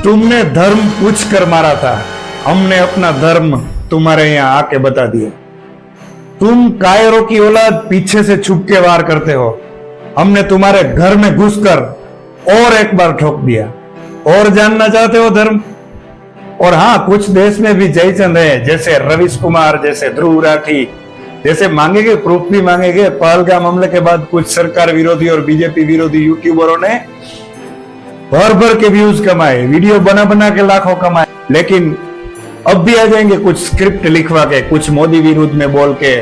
तुमने धर्म पूछ कर मारा था, हमने अपना धर्म तुम्हारे यहाँ आके बता दिया। तुम कायरों की औलाद पीछे से छुप के वार करते हो, हमने तुम्हारे घर में घुसकर और एक बार ठोक दिया। और जानना चाहते हो धर्म? और हाँ, कुछ देश में भी जयचंद है, जैसे रवीश कुमार, जैसे ध्रुव राठी, जैसे मांगेंगे, प्रूफ भी मांगेंगे। पहलगाम हमले के बाद कुछ सरकार विरोधी और बीजेपी विरोधी यूट्यूबरों ने भर भर के व्यूज कमाए, वीडियो बना बना के लाखों कमाए, लेकिन अब भी आ जाएंगे कुछ स्क्रिप्ट लिखवा के, कुछ मोदी विरुद्ध में बोल के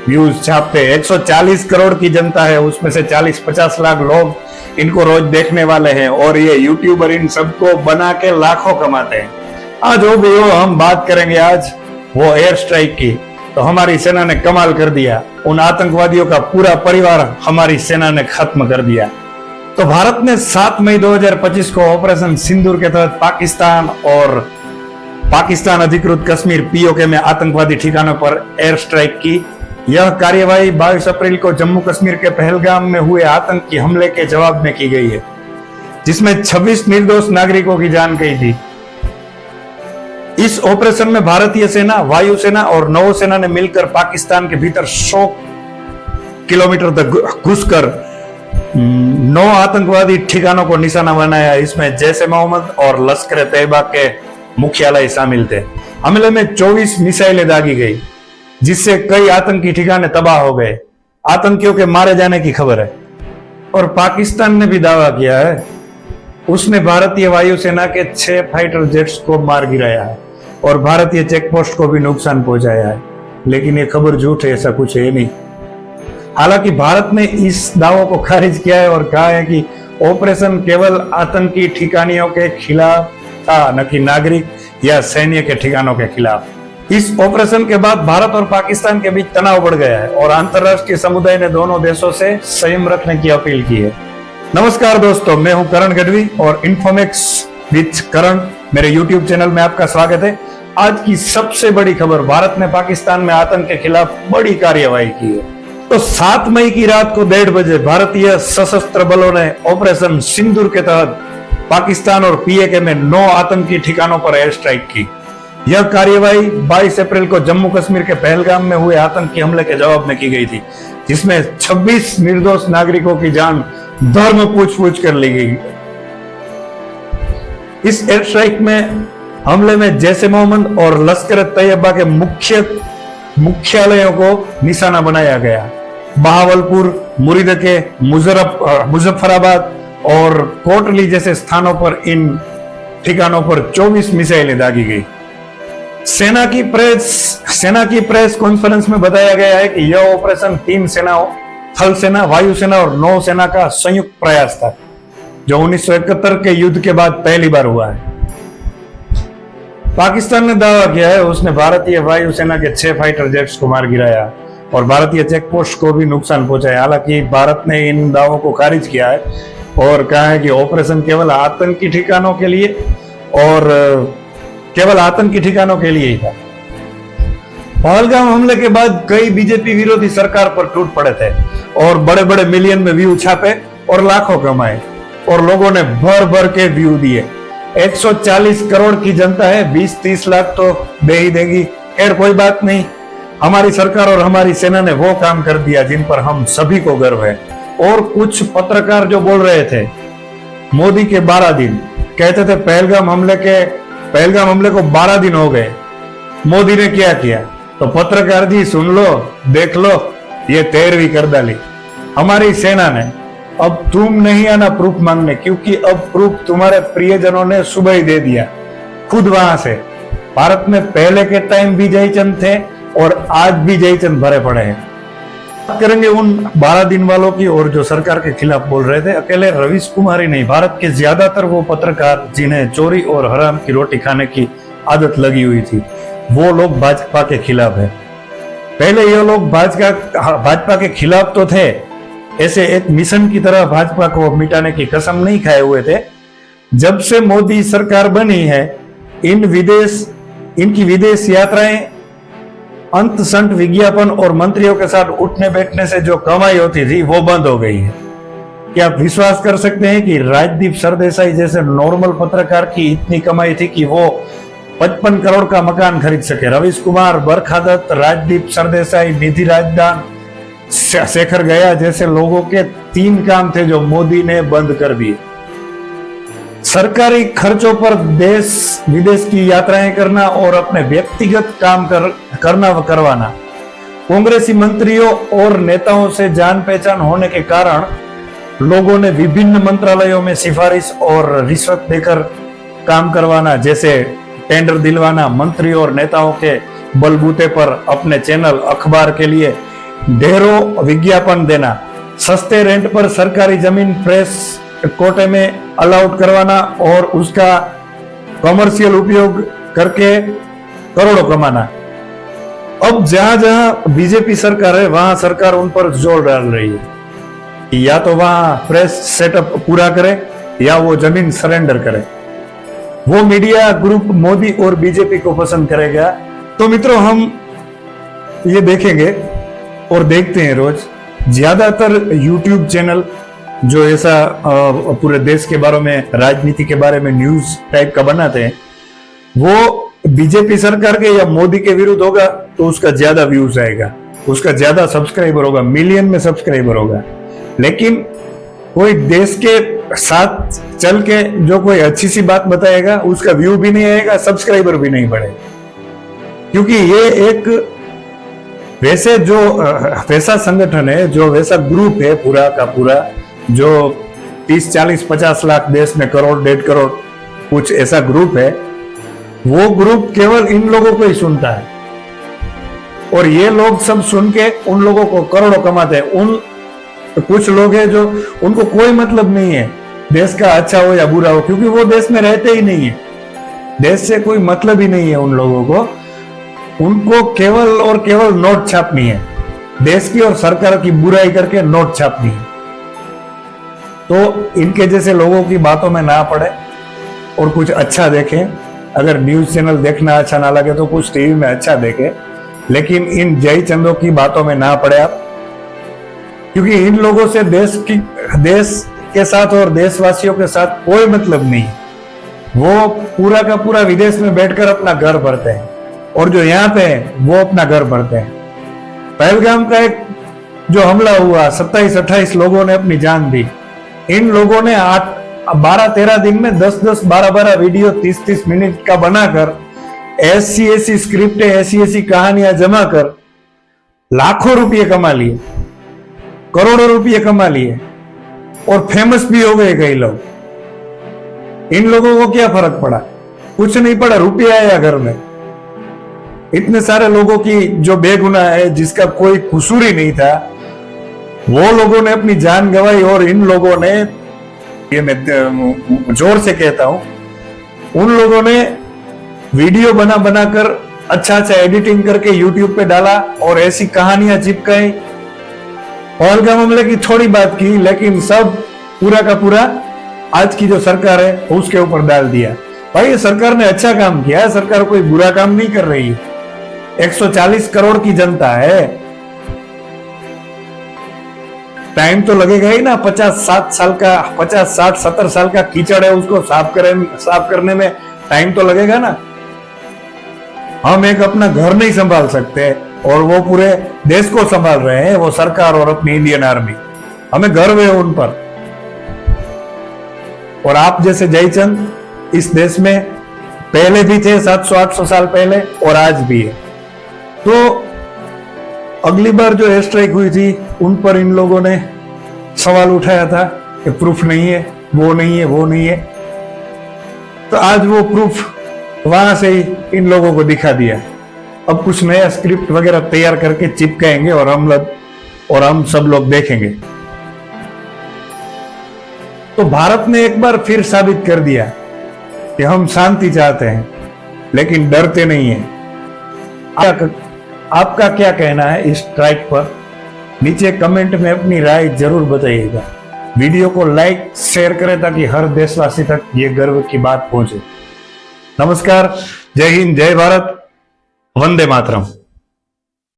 व्यूज छापते। 140 करोड़ की जनता है, उसमें से 40-50 लाख लोग इनको रोज देखने वाले हैं, और ये यूट्यूबर इन सबको बना के लाखों कमाते हैं। आज हो भी हो, हम बात करेंगे आज वो एयर स्ट्राइक की। तो हमारी सेना ने कमाल कर दिया, उन आतंकवादियों का पूरा परिवार हमारी सेना ने खत्म कर दिया। तो भारत ने 7 मई 2025 को ऑपरेशन सिंदूर के तहत पाकिस्तान और पाकिस्तान अधिकृत कश्मीर पीओके में आतंकवादी ठिकानों पर एयर स्ट्राइक की। यह कार्यवाही 22 अप्रैल को जम्मू कश्मीर के पहलगाम में हुए आतंकी हमले के जवाब में की गई है, जिसमें 26 निर्दोष नागरिकों की जान गई थी। इस ऑपरेशन में भारतीय सेना, वायुसेना और नौसेना ने मिलकर पाकिस्तान के भीतर 100 किलोमीटर तक घुसकर 9 आतंकवादी ठिकानों को निशाना बनाया। इसमें जैश ए मोहम्मद और लश्कर तैयबा के मुख्यालय शामिल थे। हमले में 24 मिसाइलें दागी गई, जिससे कई आतंकी ठिकाने तबाह हो गए। आतंकियों के मारे जाने की खबर है। और पाकिस्तान ने भी दावा किया है, उसने भारतीय वायुसेना के 6 फाइटर जेट्स को मार गिराया है और भारतीय चेकपोस्ट को भी नुकसान पहुंचाया है। लेकिन ये खबर झूठ है, ऐसा कुछ है नहीं। हालांकि भारत ने इस दावों को खारिज किया है और कहा है कि ऑपरेशन केवल आतंकी ठिकानियों के खिलाफ था, न कि नागरिक या सैन्य के ठिकानों के खिलाफ। इस ऑपरेशन के बाद भारत और पाकिस्तान के बीच तनाव बढ़ गया है और अंतर्राष्ट्रीय समुदाय ने दोनों देशों से संयम रखने की अपील की है। नमस्कार दोस्तों, मैं हूं करण गढ़वी और इन्फॉर्मेक्स विद करण मेरे YouTube चैनल में आपका स्वागत है। आज की सबसे बड़ी खबर, भारत ने पाकिस्तान में आतंक के खिलाफ बड़ी कार्यवाही की है। तो 7 मई की रात को 1:30 बजे भारतीय सशस्त्र बलों ने ऑपरेशन सिंदूर के तहत पाकिस्तान और पीओके में 9 आतंकी ठिकानों पर एयर स्ट्राइक की। यह कार्यवाही 22 अप्रैल को जम्मू कश्मीर के पहलगाम में हुए आतंकी हमले के जवाब में की गई थी, जिसमें 26 निर्दोष नागरिकों की जान धर्म पूछ कर ली गई। इस एयर स्ट्राइक में हमले में जैश ए मोहम्मद और लश्कर तैयबा के मुख्यालयों को निशाना बनाया गया। बहावलपुर, मुरीदके, मुजफ्फराबाद और कोटली जैसे स्थानों पर इन ठिकानों पर 24 मिसाइलें दागी गई। सेना की प्रेस कॉन्फ्रेंस में बताया गया है कि यह ऑपरेशन 3 सेनाओं, थल सेना, वायुसेना और नौसेना का संयुक्त प्रयास था, जो 1971 के युद्ध के बाद पहली बार हुआ है। पाकिस्तान ने दावा किया है उसने भारतीय वायुसेना के 6 फाइटर जेट्स को मार गिराया और भारतीय चेकपोस्ट को भी नुकसान पहुंचाया। हालांकि भारत ने इन दावों को खारिज किया है और कहा है कि ऑपरेशन केवल आतंकी ठिकानों के लिए ही था। पहलगाम हमले के बाद कई बीजेपी विरोधी सरकार पर टूट पड़े थे और बड़े बड़े मिलियन में व्यू छापे और लाखों कमाए और लोगों ने भर भर के व्यू दिए। 140 करोड़ की जनता है, 20-30 लाख तो दे ही देगी। खैर कोई बात नहीं, हमारी सरकार और हमारी सेना ने वो काम कर दिया जिन पर हम सभी को गर्व है। और कुछ पत्रकार जो बोल रहे थे मोदी के 12 दिन, कहते थे पहलगाम हमले को 12 दिन हो गए, मोदी ने क्या किया? तो पत्रकार जी सुन लो, देख लो, ये 13वीं कर डाली हमारी सेना ने। अब तुम नहीं आना प्रूफ मांगने, क्योंकि अब प्रूफ तुम्हारे प्रियजनों ने सुबह ही दे दिया खुद वहां से। भारत में पहले के टाइम भी जयचंद थे और आज भी जयचंद भरे पड़े हैं। बात करेंगे उन 12 दिन वालों की और जो सरकार के खिलाफ बोल रहे थे। अकेले रवीश कुमार ही नहीं, भारत के ज्यादातर वो पत्रकार जिन्हें चोरी और हराम की रोटी खाने की आदत लगी हुई थी, वो लोग भाजपा के खिलाफ है। पहले ये लोग भाजपा के खिलाफ तो थे, ऐसे एक मिशन की तरह भाजपा को मिटाने की कसम नहीं खाए हुए थे। जब से मोदी सरकार बनी है, इनकी विदेश यात्राएं, अंत संट विज्ञापन और मंत्रियों के साथ उठने बैठने से जो कमाई होती थी वो बंद हो गई है। क्या आप विश्वास कर सकते हैं कि राजदीप सरदेसाई जैसे नॉर्मल पत्रकार की इतनी कमाई थी कि वो 55 करोड़ का मकान खरीद सके? रवीश कुमार, बरखा दत्त, राजदीप सरदेसाई, निधि राजदान, शेखर गया जैसे लोगों के 3 काम थे जो मोदी ने बंद कर दिए। सरकारी खर्चों पर देश विदेश की यात्राएं करना और अपने व्यक्तिगत काम करवाना। कांग्रेसी मंत्रियों और नेताओं से जान पहचान होने के कारण लोगों ने विभिन्न मंत्रालयों में सिफारिश और रिश्वत देकर काम करवाना, जैसे टेंडर दिलवाना, मंत्रियों और नेताओं के बलबूते पर अपने चैनल अखबार के लिए ढेरों विज्ञापन देना, सस्ते रेंट पर सरकारी जमीन प्रेस कोटे में अलाउड करवाना और उसका कमर्शियल उपयोग करके करोड़ों कमाना। अब जहां जहां बीजेपी सरकार है वहां सरकार उन पर जोर डाल रही है कि या तो वहां प्रेस सेटअप पूरा करे या वो जमीन सरेंडर करे। वो मीडिया ग्रुप मोदी और बीजेपी को पसंद करेगा। तो मित्रों, हम ये देखेंगे और देखते हैं रोज ज्यादातर यूट्यूब चैनल जो ऐसा पूरे देश के बारे में, राजनीति के बारे में न्यूज टाइप का बनाते हैं, वो बीजेपी सरकार के या मोदी के विरुद्ध होगा तो उसका ज्यादा व्यूज आएगा, उसका ज्यादा सब्सक्राइबर होगा, मिलियन में सब्सक्राइबर होगा। लेकिन कोई देश के साथ चल के जो कोई अच्छी सी बात बताएगा उसका व्यू भी नहीं आएगा, सब्सक्राइबर भी नहीं बढ़ेगा। क्योंकि ये एक वैसा संगठन है, जो वैसा ग्रुप है पूरा का पूरा, जो 30, 40, 50 लाख देश में करोड़, 1.5 करोड़ कुछ ऐसा ग्रुप है। वो ग्रुप केवल इन लोगों को ही सुनता है और ये लोग सब सुन के उन लोगों को करोड़ों कमाते हैं। उन कुछ लोग हैं जो उनको कोई मतलब नहीं है देश का अच्छा हो या बुरा हो, क्योंकि वो देश में रहते ही नहीं है, देश से कोई मतलब ही नहीं है उन लोगों को। उनको केवल और केवल नोट छापनी है, देश की और सरकार की बुराई करके नोट छापनी है। तो इनके जैसे लोगों की बातों में ना पड़े और कुछ अच्छा देखें। अगर न्यूज चैनल देखना अच्छा ना लगे तो कुछ टीवी में अच्छा देखें, लेकिन इन जय चंदों की बातों में ना पड़े आप, क्योंकि इन लोगों से देश के साथ और देशवासियों के साथ कोई मतलब नहीं। वो पूरा का पूरा विदेश में बैठकर अपना घर भरते हैं और जो यहाँ पे है वो अपना घर भरते हैं। पहलगाम का एक जो हमला हुआ, 27-28 लोगों ने अपनी जान दी। इन लोगों ने 12-13 दिन में 10-10, 12-12 वीडियो 30-30 मिनट का बनाकर ऐसी स्क्रिप्टें, ऐसी कहानियां जमा कर लाखों रुपये कमा लिए, करोड़ों रुपये कमा लिए और फेमस भी हो गए कई लोग। इन लोगों को क्या फर्क पड़ा? कुछ नहीं पड़ा, रुपया आया घर में। इतने सारे लोगों की जो बेगुनाह है, जिसका कोई कसूर ही नहीं था, वो लोगों ने अपनी जान गंवाई। और इन लोगों ने, ये मैं जोर से कहता हूं, उन लोगों ने वीडियो बनाकर अच्छा एडिटिंग करके यूट्यूब पे डाला और ऐसी कहानियां चिपकाई। पहलगाम हमले की थोड़ी बात की, लेकिन सब पूरा का पूरा आज की जो सरकार है उसके ऊपर डाल दिया। भाई, सरकार ने अच्छा काम किया है, सरकार कोई बुरा काम नहीं कर रही है। 140 करोड़ की जनता है, टाइम तो लगेगा ही ना। 50-60 70 साल का कीचड़ है, उसको साफ करने में टाइम तो लगेगा ना। हम एक अपना घर नहीं संभाल सकते और वो पूरे देश को संभाल रहे हैं, वो सरकार और अपनी इंडियन आर्मी। हमें गर्व है उन पर। और आप जैसे जयचंद इस देश में पहले भी थे, 700-800 साल पहले, और आज भी है। तो अगली बार जो एयर स्ट्राइक हुई थी उन पर इन लोगों ने सवाल उठाया था कि प्रूफ नहीं है, वो नहीं है, वो नहीं है। तो आज वो प्रूफ वहां से ही इन लोगों को दिखा दिया। अब कुछ नया स्क्रिप्ट वगैरह तैयार करके चिपकाएंगे और हम सब लोग देखेंगे। तो भारत ने एक बार फिर साबित कर दिया कि हम शांति चाहते हैं लेकिन डरते नहीं हैं। आपका क्या कहना है इस स्ट्राइक पर? नीचे कमेंट में अपनी राय जरूर बताइएगा। वीडियो को लाइक शेयर करें ताकि हर देशवासी तक ये गर्व की बात पहुंचे। नमस्कार, जय हिंद, जय भारत, वंदे मातरम।